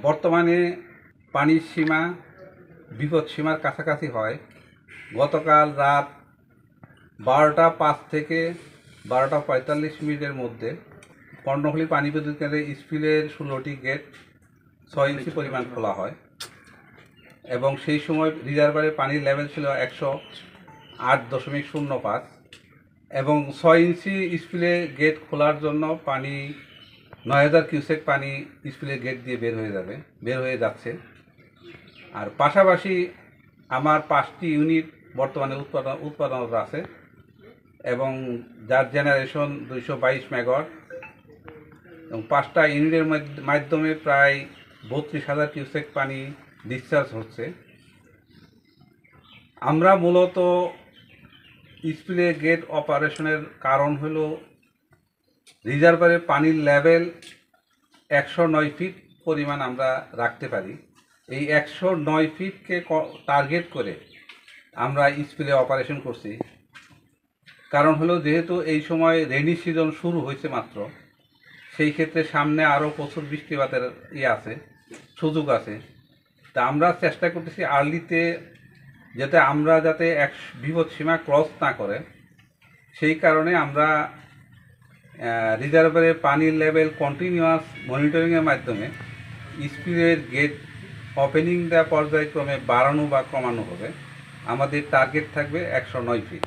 বর্তমানে পানির সীমা বিপদ সীমার কাছাকাছি হয়। গতকাল রাত 12টা 5 থেকে 12টা 45 মধ্যে কর্ণফুলী পানি বিদ্যুৎ কেন্দ্রের স্পিলের 16টি গেট 6 ইঞ্চি পরিমাণ খোলা হয় এবং সেই সময় রিজার্ভারে পানির লেভেল ছিল 108.05 এবং 6 ইঞ্চি স্পিলে গেট খোলার জন্য পানি 9000 কিউসেক পানি স্পিলের গেট দিয়ে বের হয়ে যাচ্ছে। আর পাশাপাশি আমার 5টি ইউনিট বর্তমানে উৎপাদনরত আছে এবং যার জেনারেশন 222 মেগাওয়াট এবং 5টা ইউনিটের মাধ্যমে প্রায় 32,000 কিউসেক পানি ডিসচার্জ হচ্ছে। আমরা মূলত স্পিলে গেট অপারেশনের কারণ হলো রিজার্ভারে পানির লেভেল 109 ফিট পরিমাণ আমরা রাখতে পারি। এই 109 ফিটকে টার্গেট করে আমরা স্পিলে অপারেশন করছি। কারণ হলো যেহেতু এই সময় রেনি সিজন শুরু হয়েছে মাত্র, সেই ক্ষেত্রে সামনে আরও প্রচুর বৃষ্টিপাতের সুযোগ আছে। তা আমরা চেষ্টা করতেছি আর্লিতে যাতে বিপদ সীমা ক্রস না করে, সেই কারণে আমরা রিজার্ভারে পানির লেভেল কন্টিনিউয়াস মনিটরিংয়ের মাধ্যমে স্পিলের গেট ওপেনিং দেওয়া পর্যায়ক্রমে বাড়ানো বা কমানো হবে। আমাদের টার্গেট থাকবে 109 ফিট।